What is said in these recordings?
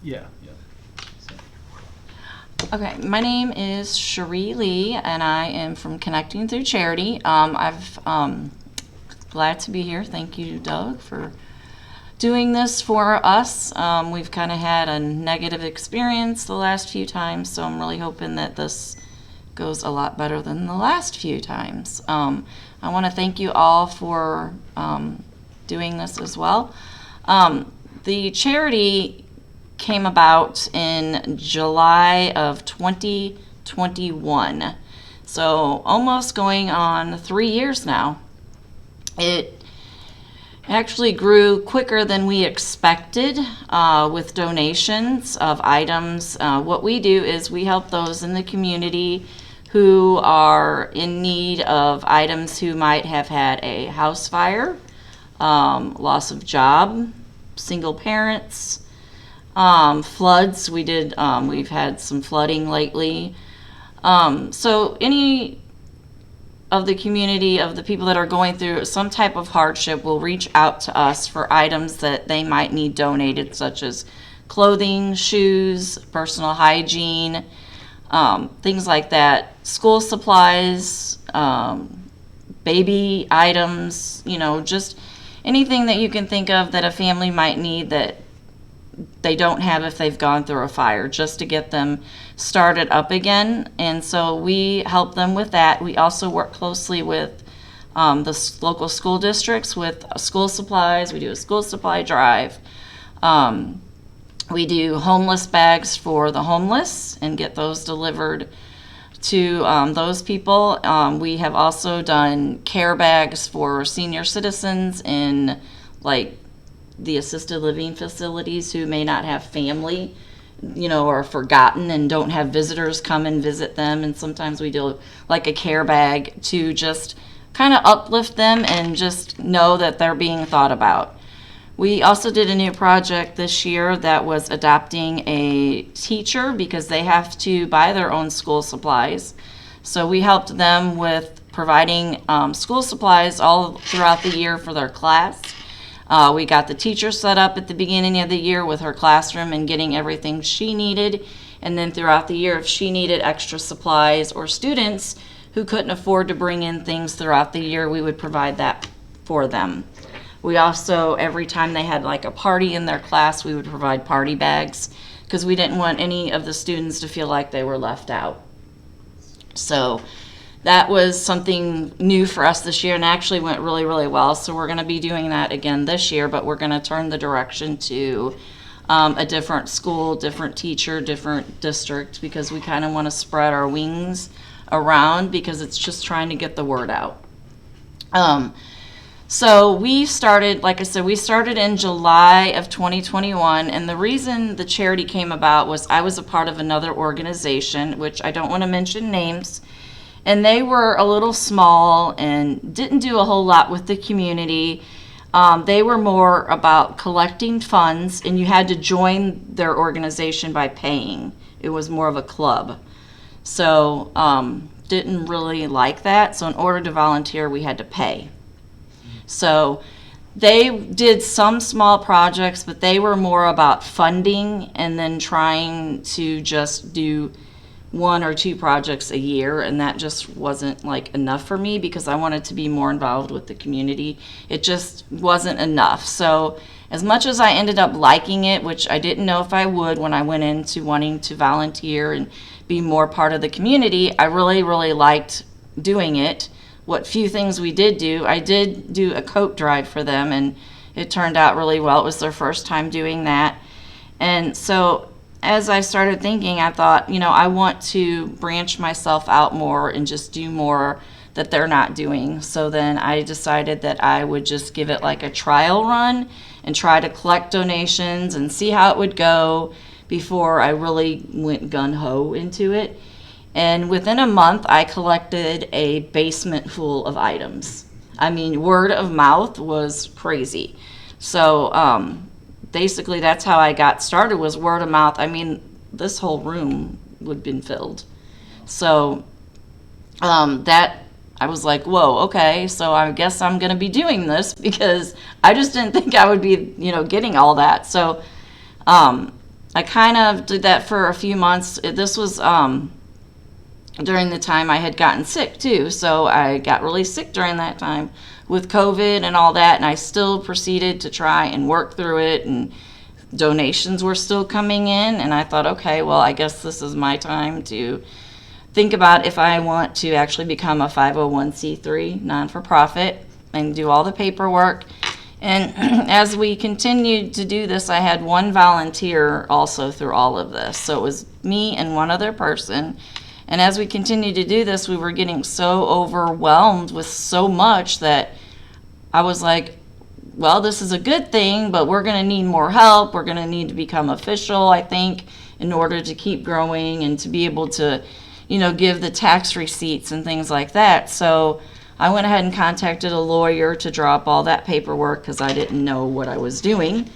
Yeah, yeah. So, Okay, my name is Cherie Lee, and I am from Connecting Through Charity. I've glad to be here. Thank you, Doug, for doing this for us. We've kind of had a negative experience the last few times, so I'm really hoping that this goes a lot better than the last few times. I want to thank you all for doing this as well. The charity came about in July of 2021, so almost going on 3 years now. It actually grew quicker than we expected with donations of items. What we do is we help those in the community who are in need of items, who might have had a house fire, loss of job, single parents, floods. We've had some flooding lately. So any of the community, of the people that are going through some type of hardship, will reach out to us for items that they might need donated, such as clothing, shoes, personal hygiene, things like that, school supplies, baby items, just anything that you can think of that a family might need that they don't have if they've gone through a fire, just to get them started up again. And so we help them with that. We also work closely with the local school districts with school supplies. We do a school supply drive. We do homeless bags for the homeless and get those delivered to those people. We have also done care bags for senior citizens in like the assisted living facilities who may not have family, or forgotten and don't have visitors come and visit them. And sometimes we do like a care bag to just kind of uplift them and just know that they're being thought about. We also did a new project this year that was adopting a teacher because they have to buy their own school supplies. So we helped them with providing school supplies all throughout the year for their class. We got the teacher set up at the beginning of the year with her classroom and getting everything she needed. And then throughout the year, if she needed extra supplies or students who couldn't afford to bring in things throughout the year, we would provide that for them. We also, every time they had like a party in their class, we would provide party bags because we didn't want any of the students to feel like they were left out. So that was something new for us this year and actually went really, really well. So we're going to be doing that again this year, but we're going to turn the direction to a different school, different teacher, different district, because we kind of want to spread our wings around because it's just trying to get the word out. So we started, like I said, we started in July of 2021, and the reason the charity came about was I was a part of another organization, which I don't want to mention names, and they were a little small and didn't do a whole lot with the community. They were more about collecting funds, and you had to join their organization by paying. It was more of a club. So didn't really like that. So in order to volunteer, we had to pay. So they did some small projects, but they were more about funding and then trying to just do 1 or 2 projects a year, and that just wasn't like enough for me because I wanted to be more involved with the community. It just wasn't enough. So as much as I ended up liking it, which I didn't know if I would when I went into wanting to volunteer and be more part of the community, I really, really liked doing it. What few things we did do, I did do a coat drive for them, and it turned out really well. It was their first time doing that. And so as I started thinking, I thought, I want to branch myself out more and just do more that they're not doing. So then I decided that I would just give it like a trial run and try to collect donations and see how it would go before I really went gun-ho into it. And within a month, I collected a basement full of items. I mean, word of mouth was crazy. So basically, that's how I got started, was word of mouth. I mean, this whole room would have been filled. So that I was like, whoa, okay, so I guess I'm going to be doing this because I just didn't think I would be, getting all that. So I kind of did that for a few months. This was during the time I had gotten sick too. So I got really sick during that time with COVID and all that, and I still proceeded to try and work through it, and donations were still coming in, and I thought, okay, well, I guess this is my time to think about if I want to actually become a 501c3 non-for-profit and do all the paperwork. And as we continued to do this, I had one volunteer also through all of this. So it was me and one other person. And as we continued to do this, we were getting so overwhelmed with so much that I was like, well, this is a good thing, but we're going to need more help. We're going to need to become official, I think, in order to keep growing and to be able to, give the tax receipts and things like that. So I went ahead and contacted a lawyer to draw up all that paperwork because I didn't know what I was doing.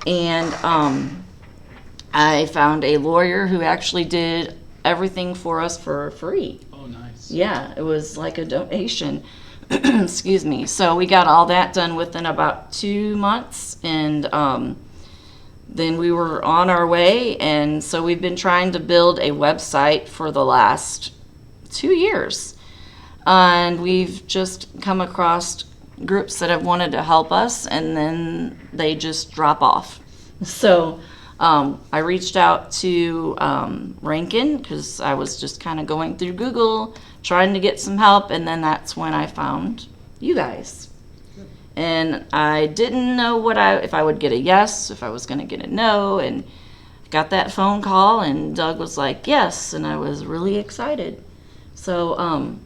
And I found a lawyer who actually did everything for us for free. Oh, nice. Yeah, it was like a donation. Excuse me. So we got all that done within about 2 months, and then we were on our way. And so we've been trying to build a website for the last 2 years. And we've just come across groups that have wanted to help us, and then they just drop off. So I reached out to Rankin because I was just kind of going through Google trying to get some help, and then that's when I found you guys. And I didn't know if I would get a yes, if I was going to get a no, and got that phone call, and Doug was like, yes, and I was really excited. So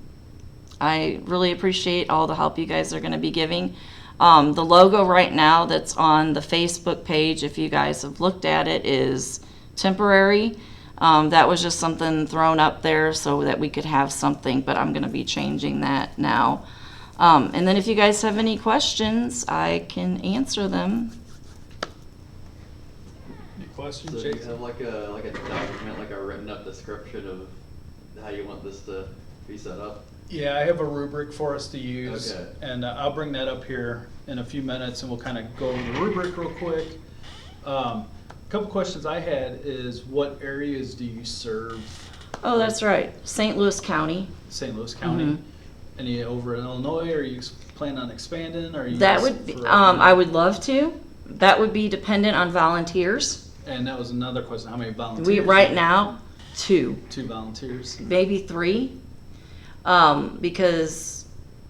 I really appreciate all the help you guys are going to be giving. The logo right now that's on the Facebook page, if you guys have looked at it, is temporary. That was just something thrown up there so that we could have something, but I'm going to be changing that now. And then if you guys have any questions, I can answer them. Any questions, So do you Jason? have like a document, like a written up description of how you want this to be set up? Yeah, I have a rubric for us to use, Okay. and I'll bring that up here in a few minutes, and we'll kind of go over the rubric real quick. A couple questions I had is, what areas do you serve? Oh, that's right. St. Louis County. St. Louis County. Any over in Illinois? Are you planning on expanding? Or are you That just would be, for- I would love to. That would be dependent on volunteers. And that was another question. How many volunteers? We, right now, 2, 2 volunteers. maybe 3. Because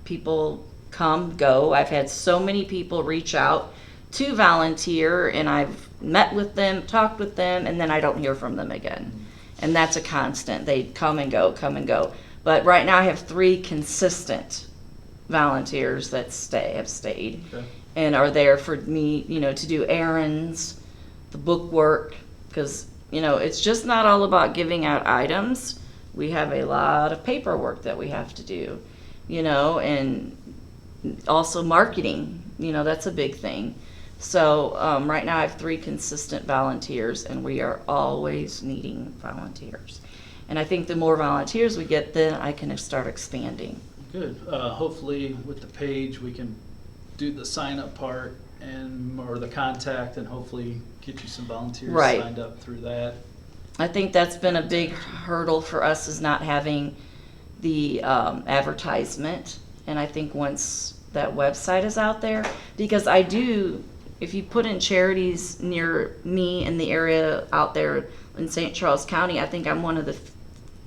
people come, go. I've had so many people reach out to volunteer, and I've met with them, talked with them, and then I don't hear from them again. And that's a constant. They come and go, come and go. But right now I have 3 consistent volunteers that have stayed, Okay. and are there for me, to do errands, the book work, because, it's just not all about giving out items. We have a lot of paperwork that we have to do, and also marketing, that's a big thing. So right now I have 3 consistent volunteers, and we are always needing volunteers. And I think the more volunteers we get, then I can start expanding. Good. Hopefully with the page, we can do the sign up part or the contact, and hopefully get you some volunteers Right. signed up through that. I think that's been a big hurdle for us, is not having the advertisement. And I think once that website is out there, because if you put in charities near me in the area out there in St. Charles County, I think I'm one of the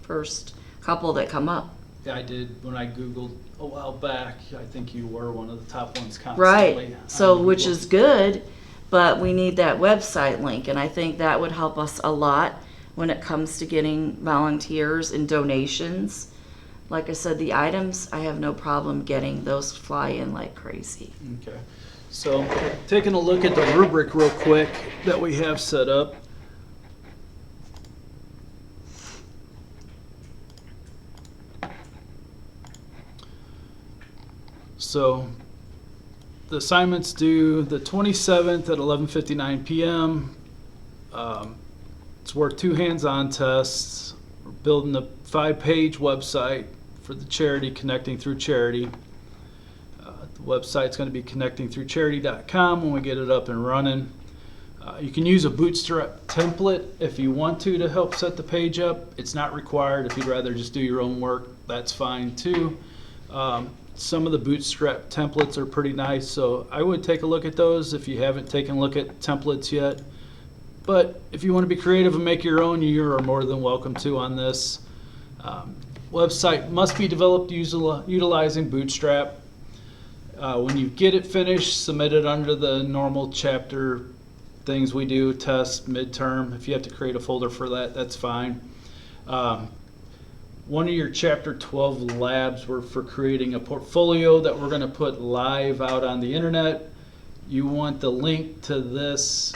first couple that come up. Yeah, I did when I Googled a while back. I think you were one of the top ones constantly. Right. So, on which Google. is good, but we need that website link, and I think that would help us a lot when it comes to getting volunteers and donations. Like I said, the items, I have no problem getting. Those fly in like crazy. Okay. So taking a look at the rubric real quick that we have set up. So the assignment's due the 27th at 11:59 p.m. It's worth 2 hands-on tests. We're building a 5-page website for the charity, Connecting Through Charity. The website's going to be connectingthroughcharity.com when we get it up and running. You can use a Bootstrap template if you want to help set the page up. It's not required. If you'd rather just do your own work, that's fine too. Some of the Bootstrap templates are pretty nice, so I would take a look at those if you haven't taken a look at templates yet. But if you want to be creative and make your own, you are more than welcome to on this. Website must be developed utilizing Bootstrap. When you get it finished, submit it under the normal chapter things we do, test, midterm. If you have to create a folder for that, that's fine. One of your chapter 12 labs were for creating a portfolio that we're going to put live out on the internet. You want the link to this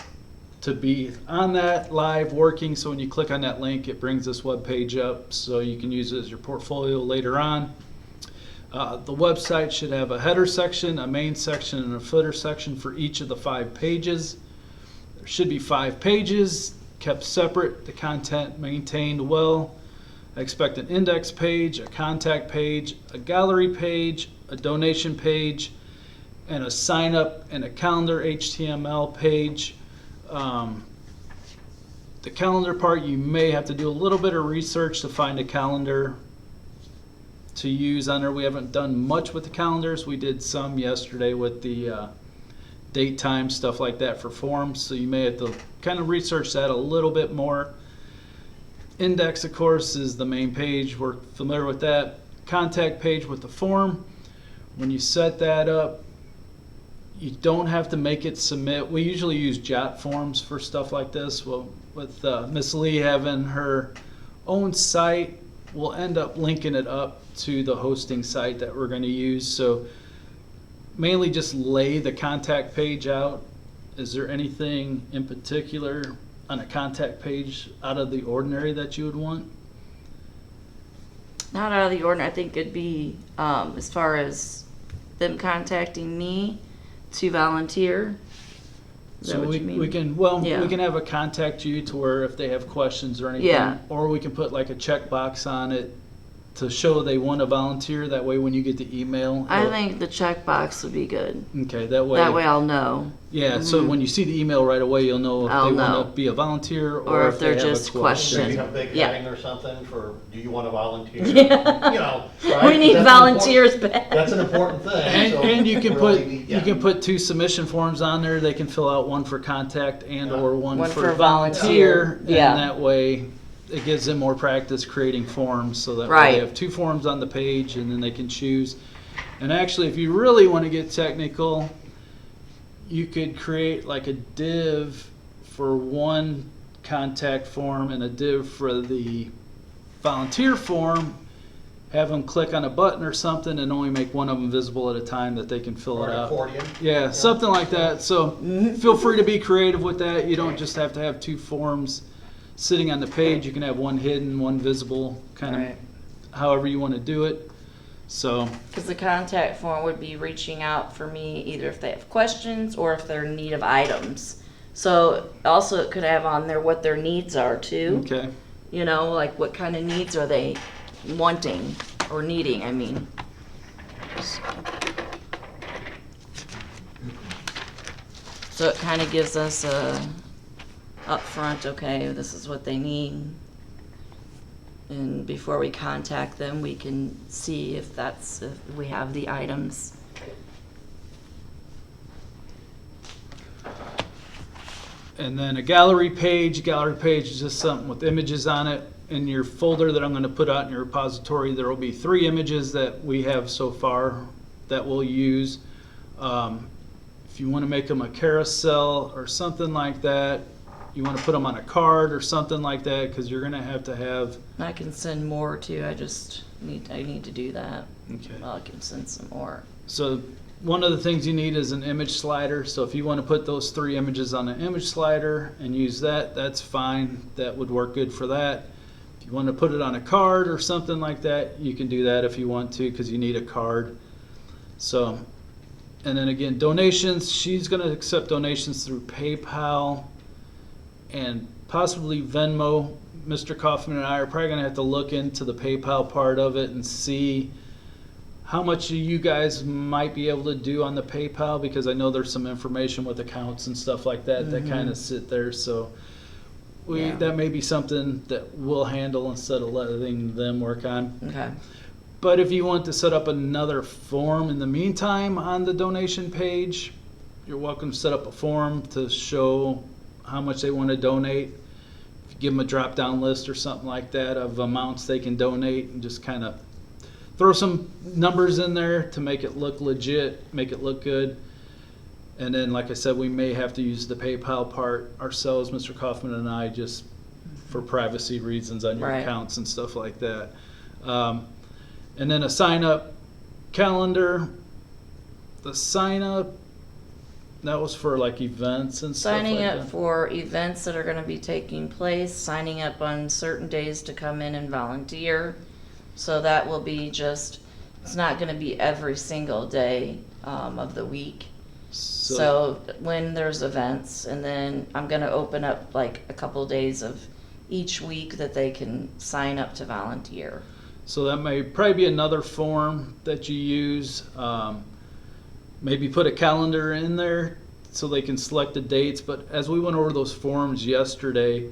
to be on that live working, so when you click on that link, it brings this web page up so you can use it as your portfolio later on. The website should have a header section, a main section, and a footer section for each of the 5 pages. There should be 5 pages, kept separate, the content maintained well. I expect an index page, a contact page, a gallery page, a donation page, and a sign up and a calendar HTML page. The calendar part, you may have to do a little bit of research to find a calendar to use on there. We haven't done much with the calendars. We did some yesterday with the date, time, stuff like that for forms, so you may have to kind of research that a little bit more. Index, of course, is the main page. We're familiar with that. Contact page with the form. When you set that up, you don't have to make it submit. We usually use Jot forms for stuff like this. Well, with Miss Lee having her own site, we'll end up linking it up to the hosting site that we're going to use. So mainly just lay the contact page out. Is there anything in particular on a contact page out of the ordinary that you would want? Not out of the ordinary. I think it'd be as far as them contacting me to volunteer. Is that So what you mean? we can Yeah. we can have a contact you to where if they have questions or anything, Yeah. or we can put like a checkbox on it to show they want to volunteer. That way, when you get the email, I think the checkbox would be good. okay. That way, I'll know. yeah. So when you see the email right away, you'll know if I'll they know. want to be a volunteer Or if they're they have just a question. questions. Maybe a big Yeah. heading or something for, do you want to volunteer? Yeah. You know, right? We need That's an volunteers important- back. That's an important thing. And, so and you can we put really need- you yeah. can put 2 submission forms on there. They can fill out one for contact and Yeah. or one One for for volunteer. volunteer. Yeah. And that way, it gives them more practice creating forms. So that way Right. they have 2 forms on the page, and then they can choose. And actually, if you really want to get technical, you could create like a div for one contact form and a div for the volunteer form. Have them click on a button or something and only make one of them visible at a time that they can fill Or it an out. accordion. Yeah, something like that. So feel free to be creative with that. You don't just have to have 2 forms sitting on the page. You can have one hidden, one visible, kind Right. of however you want to do it. So Because the contact form would be reaching out for me either if they have questions or if they're in need of items. So also it could have on there what their needs are too. okay. You know, like what kind of needs are they wanting or needing, I mean. So it kind of gives us a upfront, okay, this is what they need. And before we contact them, we can see if we have the items. And then a gallery page. Gallery page is just something with images on it. In your folder that I'm going to put out in your repository, there will be 3 images that we have so far that we'll use. If you want to make them a carousel or something like that, you want to put them on a card or something like that, because you're going to have. I can send more too, I need to do that. Okay. Well, I can send some more. So one of the things you need is an image slider. So if you want to put those 3 images on an image slider and use that, that's fine. That would work good for that. If you want to put it on a card or something like that, you can do that if you want to, because you need a card. So, and then again, donations. She's going to accept donations through PayPal and possibly Venmo. Mr. Kaufman and I are probably going to have to look into the PayPal part of it and see how much you guys might be able to do on the PayPal, because I know there's some information with accounts and stuff like that that kind of sit there. So Yeah. that may be something that we'll handle instead of letting them work on. Okay. But if you want to set up another form in the meantime on the donation page, you're welcome to set up a form to show how much they want to donate. If you give them a drop-down list or something like that of amounts they can donate, and just kind of throw some numbers in there to make it look legit, make it look good. And then, like I said, we may have to use the PayPal part ourselves, Mr. Kaufman and I, just for privacy reasons on your Right. accounts and stuff like that. And then a sign-up calendar. The sign-up, that was for like events and stuff Signing like up that. for events that are going to be taking place, signing up on certain days to come in and volunteer. So that will be just, it's not going to be every single day of the week. So when there's events, and then I'm going to open up like a couple days of each week that they can sign up to volunteer. So that may probably be another form that you use. Maybe put a calendar in there so they can select the dates. But as we went over those forms yesterday,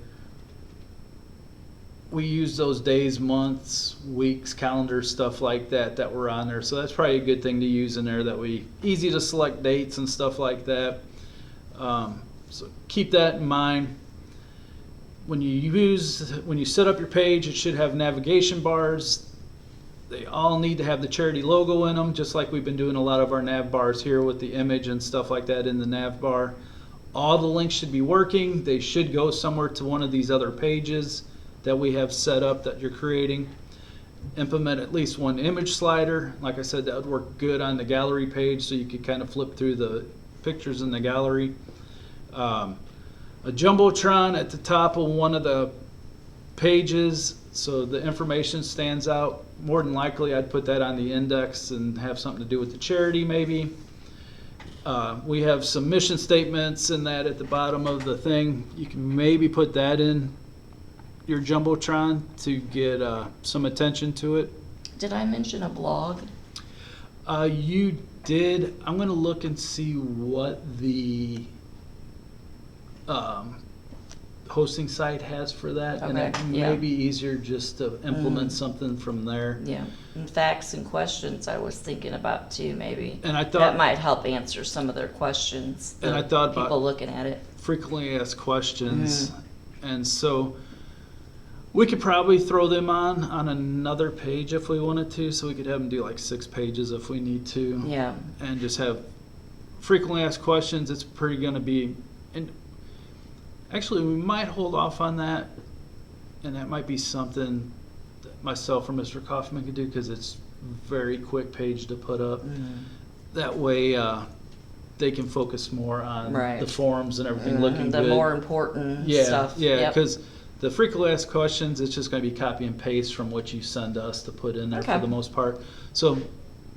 we used those days, months, weeks, calendars, stuff like that were on there. So that's probably a good thing to use in there. That we easy to select dates and stuff like that. So keep that in mind. When you set up your page, it should have navigation bars. They all need to have the charity logo in them, just like we've been doing a lot of our nav bars here with the image and stuff like that in the nav bar. All the links should be working. They should go somewhere to one of these other pages that we have set up that you're creating. Implement at least one image slider. Like I said, that would work good on the gallery page, so you could kind of flip through the pictures in the gallery. A jumbotron at the top of one of the pages so the information stands out. More than likely I'd put that on the index and have something to do with the charity maybe. We have some mission statements in that at the bottom of the thing. You can maybe put that in your jumbotron to get some attention to it. Did I mention a blog? You did. I'm going to look and see what the hosting site has for that, and it Okay, may yeah. be easier just to implement something from there. Yeah, and facts and questions I was thinking about too, maybe. And I That thought might help answer some of their questions. And I the thought about- people looking at it. frequently asked questions, and so we could probably throw them on another page if we wanted to, so we could have them do like 6 pages if we need to. Yeah, And just have frequently asked questions. It's pretty going to be, and actually we might hold off on that, and that might be something that myself or Mr. Kaufman could do, because it's a very quick page to put up. That way they can focus more on Right. the forms and everything looking the good. more important Yeah, stuff. yeah, Yep. because the frequently asked questions, it's just going to be copy and paste from what you send us to put in there for Okay. the most part. So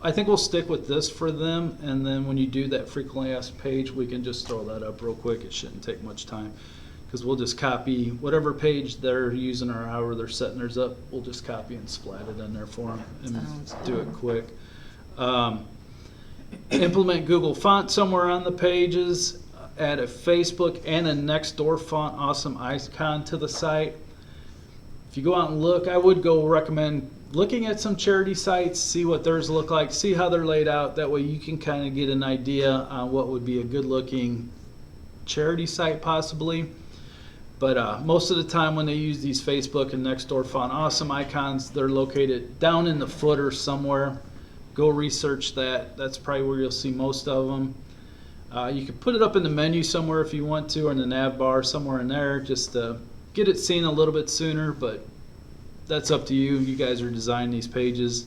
I think we'll stick with this for them, and then when you do that frequently asked page, we can just throw that up real quick. It shouldn't take much time, because we'll just copy whatever page they're using or however they're setting theirs up. We'll just copy and splat it in there for them and Sounds do it good. quick. Implement Google font somewhere on the pages. Add a Facebook and a Nextdoor font awesome icon to the site. If you go out and look, I would go recommend looking at some charity sites, see what theirs look like, see how they're laid out. That way you can kind of get an idea on what would be a good looking charity site possibly. But most of the time when they use these Facebook and Nextdoor font awesome icons, they're located down in the footer somewhere. Go research that. That's probably where you'll see most of them. You can put it up in the menu somewhere if you want to, or in the nav bar somewhere in there, just to get it seen a little bit sooner, but that's up to you. You guys are designing these pages.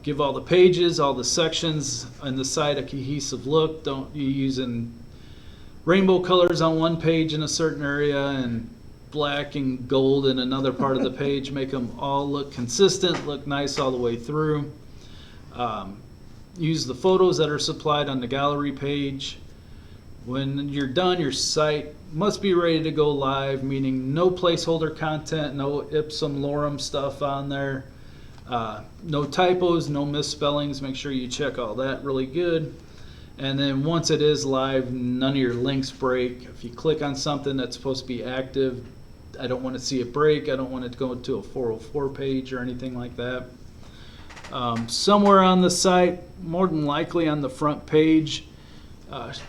Give all the pages, all the sections on the site a cohesive look. Don't you using rainbow colors on one page in a certain area and black and gold in another part of the page. Make them all look consistent, look nice all the way through. Use the photos that are supplied on the gallery page. When you're done, your site must be ready to go live, meaning no placeholder content, no ipsum lorem stuff on there. No typos, no misspellings. Make sure you check all that really good. And then once it is live, none of your links break. If you click on something that's supposed to be active, I don't want to see it break. I don't want it to go to a 404 page or anything like that. Somewhere on the site, more than likely on the front page,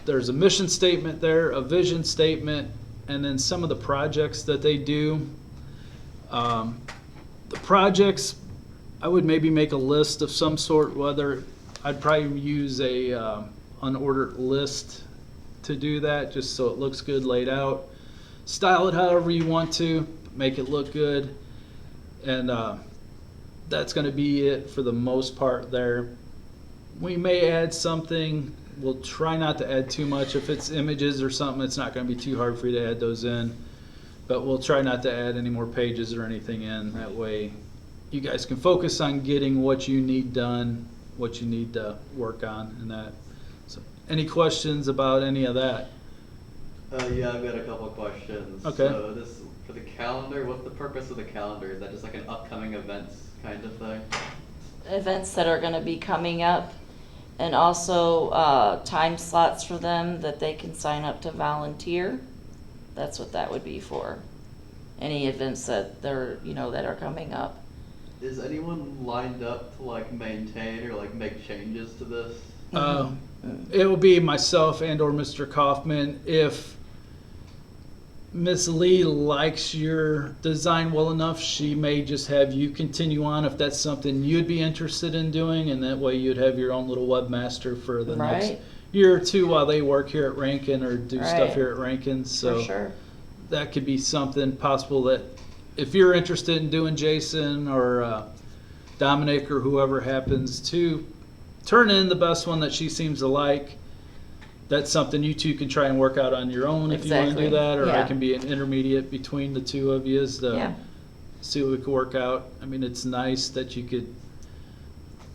there's a mission statement there, a vision statement, and then some of the projects that they do. The projects, I would maybe make a list of some sort, whether I'd probably use a unordered list to do that, just so it looks good laid out. Style it however you want to, make it look good, and that's going to be it for the most part there. We may add something. We'll try not to add too much. If it's images or something, it's not going to be too hard for you to add those in, but we'll try not to add any more pages or anything in. That way you guys can focus on getting what you need done, what you need to work on, and that. So, any questions about any of that? Yeah, I've got a couple of questions. Okay. So this, for the calendar, what's the purpose of the calendar? Is that just like an upcoming events kind of thing? Events that are going to be coming up, and also time slots for them that they can sign up to volunteer. That's what that would be for. Any events that they're, that are coming up. Is anyone lined up to like maintain or like make changes to this? It will be myself and or Mr. Kaufman. If Miss Lee likes your design well enough, she may just have you continue on if that's something you'd be interested in doing, and that way you'd have your own little webmaster for the next Right. year or two while they work here at Rankin or do Right. stuff here at Rankin. So For sure. that could be something possible that if you're interested in doing Jason or Dominic or whoever happens to turn in the best one that she seems to like, that's something you two can try and work out on your own if you want to Exactly. do that, or I Yeah. can be an intermediate between the two of you to Yeah. see what we can work out. I mean, it's nice that you could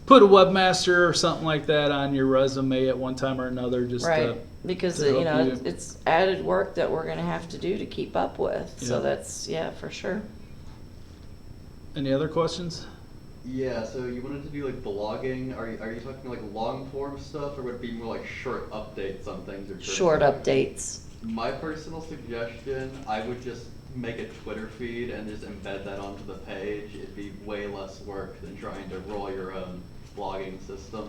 put a webmaster or something like that on your resume at one time or another, just Right. to, Because, to help you. it's added work that we're going to have to do to keep up with. So Yeah. that's, for sure. Any other questions? Yeah, so you wanted to do like blogging. Are you talking like long form stuff, or would it be more like short updates on things? Or Short updates. My personal suggestion, I would just make a Twitter feed and just embed that onto the page. It'd be way less work than trying to roll your own blogging system.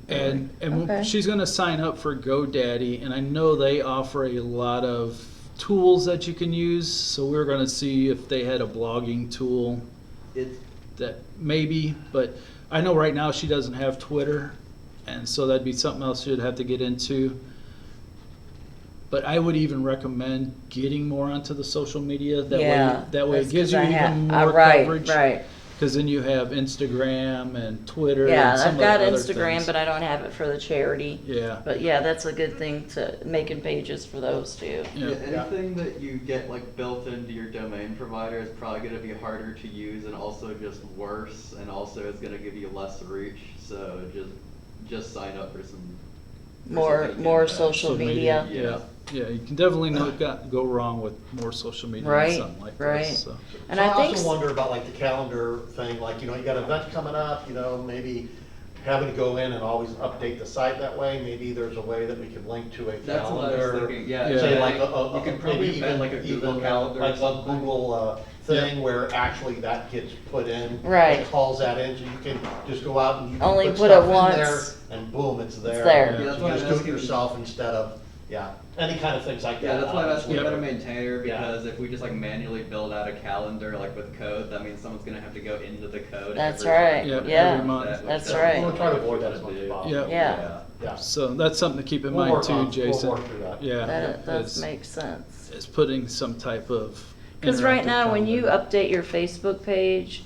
And Okay. she's going to sign up for GoDaddy, and I know they offer a lot of tools that you can use. So we're going to see if they had a blogging tool It's that maybe, but I know right now she doesn't have Twitter, and so that'd be something else she'd have to get into. But I would even recommend getting more onto the social media. That way it that's gives 'cause you I even have- more right, coverage. Right. Because then you have Instagram and Twitter. Yeah, and some I've of got the other Instagram, things. but I don't have it for the charity. Yeah. But yeah, that's a good thing to making pages for those too. Yeah. anything that you get like built into your domain provider is probably going to be harder to use and also just worse, and also it's going to give you less reach. So just sign up for some More something more like that. social media. Yeah. Yeah, you can definitely not go wrong with more social media Right, and something like right. this. So. And So I think also wonder about like the calendar thing, like, you got events coming up, maybe having to go in and always update the site that way. Maybe there's a way that we could link to a That's what I was calendar. thinking. Yeah, Yeah. Say like you could probably maybe embed like a Google calendar. like or a something. Google thing where actually that gets put in. Right. It calls that in, so you can just go out and you can Only put put it stuff in once. there, and boom, it's there. there. Yeah, that's You why just I'm do it asking- yourself instead of, any kind of things like that. Yeah, that's why I'm asking Yep. about a maintainer, Yeah. because if we just like manually build out a calendar like with code, that means someone's gonna have to go into the code. That's every right. month. Yep, Yeah, every month. that's Which right. We'll try to avoid that as much as do. possible. Yeah. Yeah. Yeah. So that's something to keep in We'll mind work too, on- Jason. We'll work through that. Yeah, That does it's, make sense. it's putting some type of. Because right interactive now, when you calendar. update your Facebook page,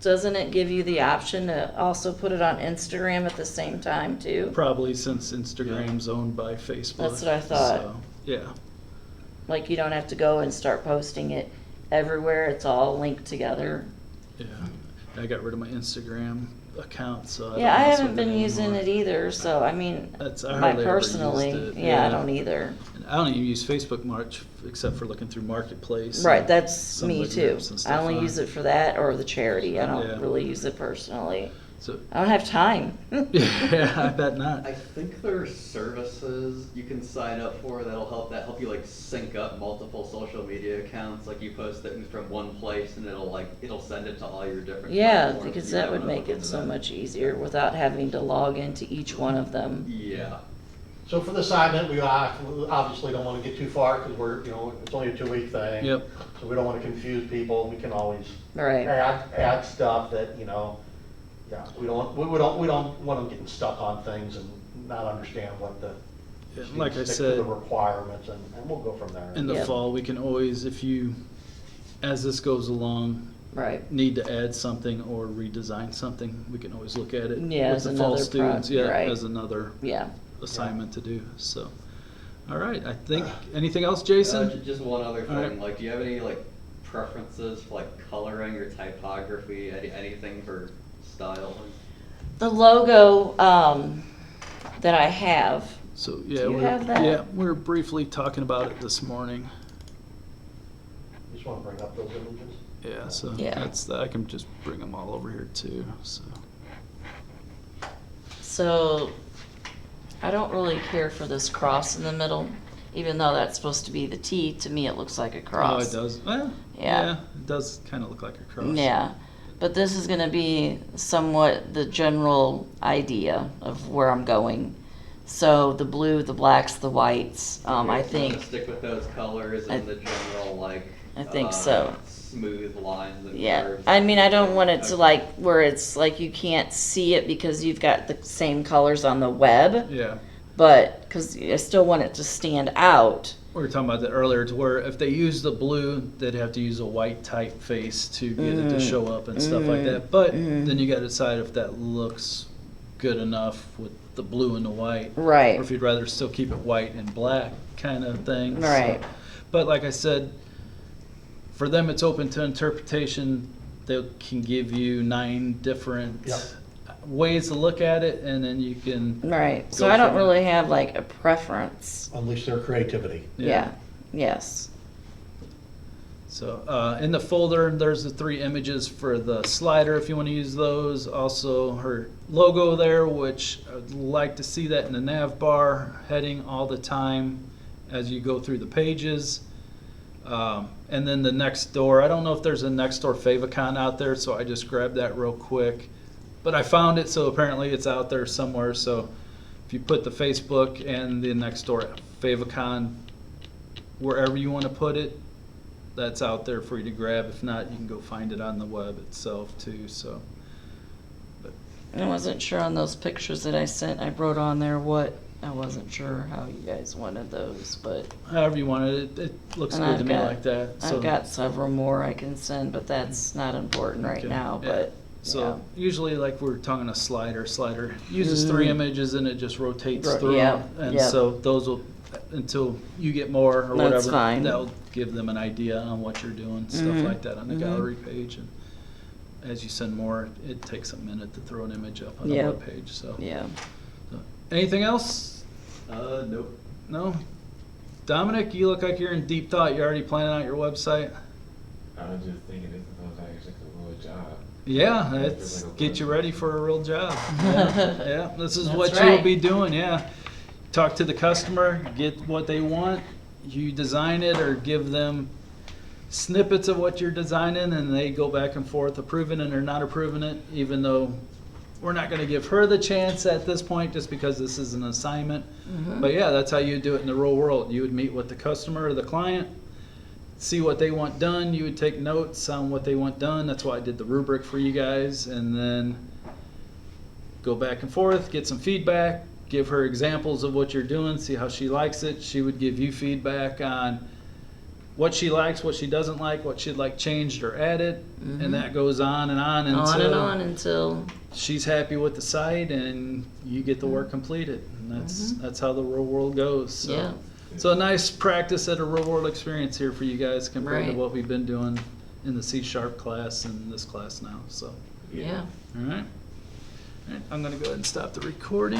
doesn't it give you the option to also put it on Instagram at the same time too? Probably since Instagram's owned by Facebook. That's what I thought. So, yeah. Like you don't have to go and start posting it everywhere. It's all linked together. Yeah. I got rid of my Instagram account, so. Yeah, I don't mess haven't with been using anymore. it either. So I mean, I my hardly ever used personally, it, yeah, I don't either. I don't even use Facebook much, except for looking through Marketplace. Right, and that's some me of the too. groups and I stuff only on use it for that or the charity. I don't Yeah. really use it personally. So, I don't have time. yeah, I bet not. I think there are services you can sign up for that'll help you like sync up multiple social media accounts. Like you post things from one place and it'll send it to all your different Yeah, platforms. because You that might would wanna make look it into so that. much easier without having to log into each one of them. Yeah. So for the assignment, we obviously don't want to get too far because we're, it's only a 2-week thing. Yep. So we don't want to confuse people. We can always Right. add stuff that, yeah, we don't want them getting stuck on things and not understand what the, Yeah, just like need I to stick said, to the requirements and we'll go from there. in the Yep. fall, we can always, if you, as this goes along, Right. need to add something or redesign something, we can always look at it Yeah, with as the fall another students, project, yeah, right. as another Yeah. assignment to do, so. All right, I think, anything else, Jason? Just one other All right. thing. Like, do you have any like preferences for like coloring or typography? Anything for style? The logo that I have, So, yeah, you have that? we were briefly talking about it this morning. You just want to bring up those images? Yeah, so Yeah. I can just bring them all over here too, so. so I don't really care for this cross in the middle, even though that's supposed to be the T. To me, it looks like a Oh, cross. it does, well, Yeah. yeah, it does kind of look like a cross. Yeah, but this is gonna be somewhat the general idea of where I'm going. So the blue, the blacks, the whites, I Okay, so you wanna think, stick with those colors and the general like. I think so. Smooth lines and yeah. curves. I mean, I don't want it to Okay. like, where it's like you can't see it because you've got the same colors on the web, Yeah, but, cause I still want it to stand out. we were talking about that earlier, to where if they use the blue, they'd have to use a white typeface to get it to show up and stuff like that. But then you gotta decide if that looks good enough with the blue and the white. Right. Or if you'd rather still keep it white and black kind of thing. so- Right. But like I said, for them, it's open to interpretation. They can give you 9 different Yep. ways to look at it, and then you can. Right, so Go I don't from it. really have like a preference. Unleash their creativity. Yeah, yes. So in the folder, there's the 3 images for the slider if you want to use those. Also her logo there, which I'd like to see that in the nav bar heading all the time as you go through the pages. And then the next door, I don't know if there's a next door favicon out there, so I just grabbed that real quick. But I found it, so apparently it's out there somewhere. So if you put the Facebook and the next door favicon wherever you want to put it, that's out there for you to grab. If not, you can go find it on the web itself too. So I wasn't sure on those pictures that I sent, I wrote on there what, I wasn't sure how you guys wanted those, but however you want it, it looks And good I've to me got- like that. So, I've got several more I can send, but that's not important right Okay, now, yeah. but, So usually, like we were talking a slider uses 3 images and it just rotates through. Yeah, And yeah. so those will, until you get more or That's whatever, fine. that'll give them an idea on what you're doing, stuff Mhm, like that on the mhm. gallery page. And as you send more, it takes a minute to throw an image up on Yeah. a web page. So, yeah. anything else? Nope. No? Dominic, you look like you're in deep thought. You're already planning out your website? I was just thinking this is actually a real job. Yeah, Yeah, it's it's like a get you work. ready for a real job. Yeah, yeah, this is That's what right. you'll be doing, yeah. Talk to the customer, get what they want, you design it or give them snippets of what you're designing and they go back and forth approving it or not approving it, even though we're not gonna give her the chance at this point just because this is an assignment. But yeah, that's how you do it in the real world. You would meet with the customer or the client, see what they want done. You would take notes on what they want done. That's why I did the rubric for you guys. And then go back and forth, get some feedback, give her examples of what you're doing, see how she likes it. She would give you feedback on what she likes, what she doesn't like, what she'd like changed or added. And that goes on and on until On and on until, she's happy with the site and you get the work completed. And that's how the real world goes. So. yeah, So a nice practice at a real world experience here for you guys compared to Right. what we've been doing in the C# class and this class now. So, yeah. all right. All right, I'm gonna go ahead and stop the recording.